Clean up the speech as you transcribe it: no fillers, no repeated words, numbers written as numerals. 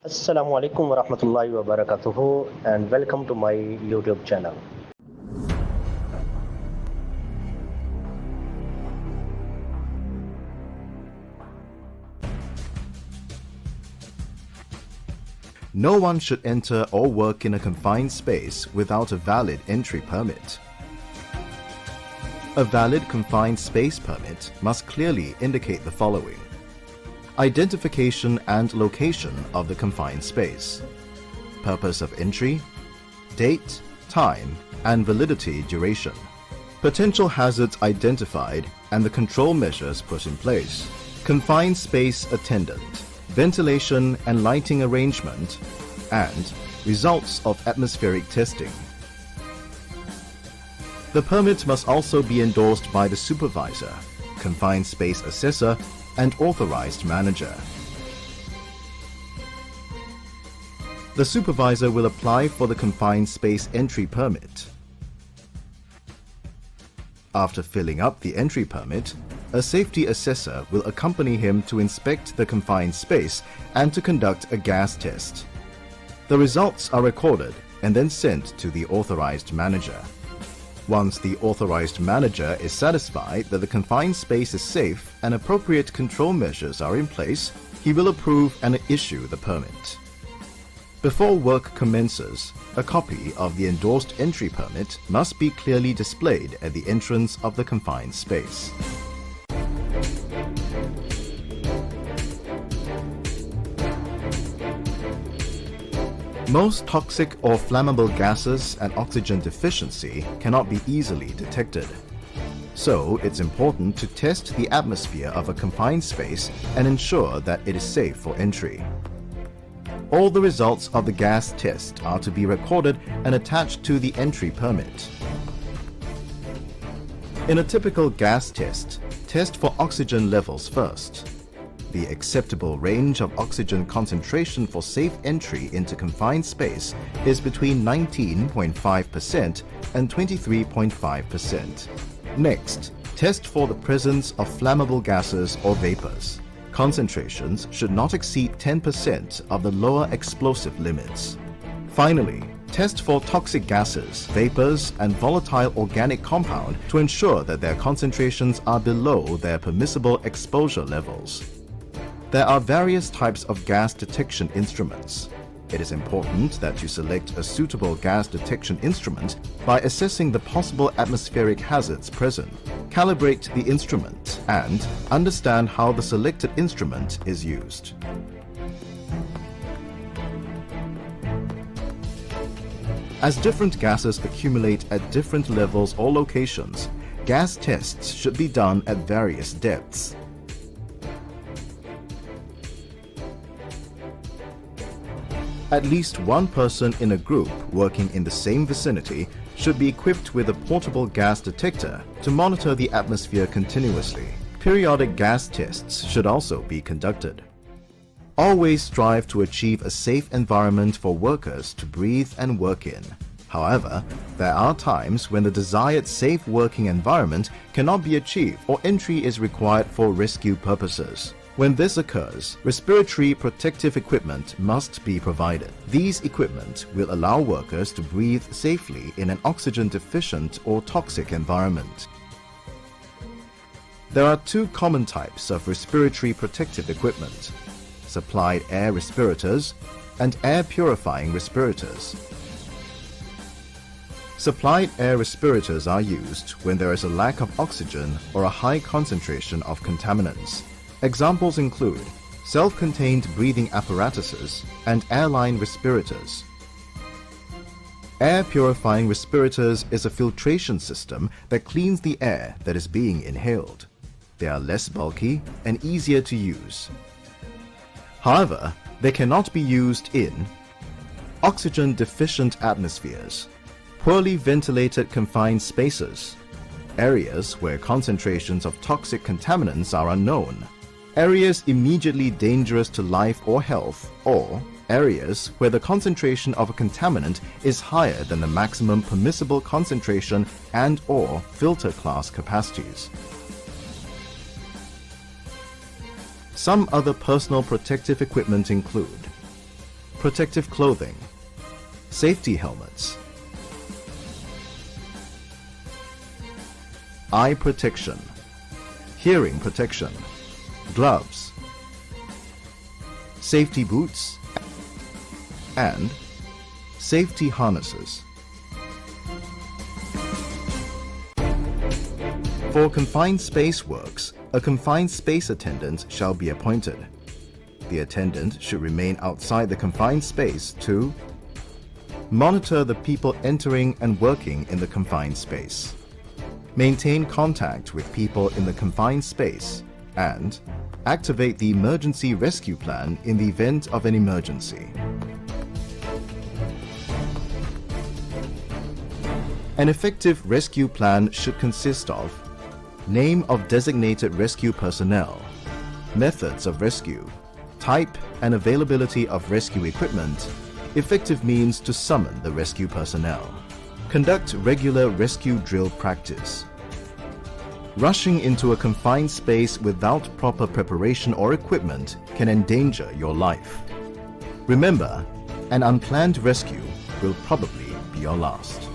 Assalamu alaikum wa rahmatullahi wa barakatuhu and welcome to my YouTube channel. No one should enter or work in a confined space without a valid entry permit. A valid confined space permit must clearly indicate the following: identification and location of the confined space, purpose of entry, date, time, and validity duration, potential hazards identified and the control measures put in place, confined space attendant, ventilation and lighting arrangement, and results of atmospheric testing. The permit must also be endorsed by the supervisor, confined space assessor, and authorized manager. The supervisor will apply for the confined space entry permit. After filling up the entry permit, a safety assessor will accompany him to inspect the confined space and to conduct a gas test. The results are recorded and then sent to the authorized manager. Once the authorized manager is satisfied that the confined space is safe and appropriate control measures are in place, he will approve and issue the permit. Before work commences, a copy of the endorsed entry permit must be clearly displayed at the entrance of the confined space. Most toxic or flammable gases and oxygen deficiency cannot be easily detected. So, it's important to test the atmosphere of a confined space and ensure that it is safe for entry. All the results of the gas test are to be recorded and attached to the entry permit. In a typical gas test, test for oxygen levels first. The acceptable range of oxygen concentration for safe entry into confined space is between 19.5% and 23.5%. Next, test for the presence of flammable gases or vapors. Concentrations should not exceed 10% of the lower explosive limits. Finally, test for toxic gases, vapors, and volatile organic compound to ensure that their concentrations are below their permissible exposure levels. There are various types of gas detection instruments. It is important that you select a suitable gas detection instrument by assessing the possible atmospheric hazards present, calibrate the instrument, and understand how the selected instrument is used. As different gases accumulate at different levels or locations, gas tests should be done at various depths. At least one person in a group working in the same vicinity should be equipped with a portable gas detector to monitor the atmosphere continuously. Periodic gas tests should also be conducted. Always strive to achieve a safe environment for workers to breathe and work in. However, there are times when the desired safe working environment cannot be achieved or entry is required for rescue purposes. When this occurs, respiratory protective equipment must be provided. These equipment will allow workers to breathe safely in an oxygen-deficient or toxic environment. There are two common types of respiratory protective equipment: supplied air respirators and air purifying respirators. Supplied air respirators are used when there is a lack of oxygen or a high concentration of contaminants. Examples include self-contained breathing apparatuses and airline respirators. Air purifying respirators is a filtration system that cleans the air that is being inhaled. They are less bulky and easier to use. However, they cannot be used in oxygen-deficient atmospheres, poorly ventilated confined spaces, areas where concentrations of toxic contaminants are unknown, areas immediately dangerous to life or health, or areas where the concentration of a contaminant is higher than the maximum permissible concentration and/or filter class capacities. Some other personal protective equipment include protective clothing, safety helmets, eye protection, hearing protection, gloves, safety boots, and safety harnesses. For confined space works, a confined space attendant shall be appointed. The attendant should remain outside the confined space to monitor the people entering and working in the confined space, maintain contact with people in the confined space, and activate the emergency rescue plan in the event of an emergency. An effective rescue plan should consist of name of designated rescue personnel, methods of rescue, type and availability of rescue equipment, effective means to summon the rescue personnel. Conduct regular rescue drill practice. Rushing into a confined space without proper preparation or equipment can endanger your life. Remember, an unplanned rescue will probably be your last.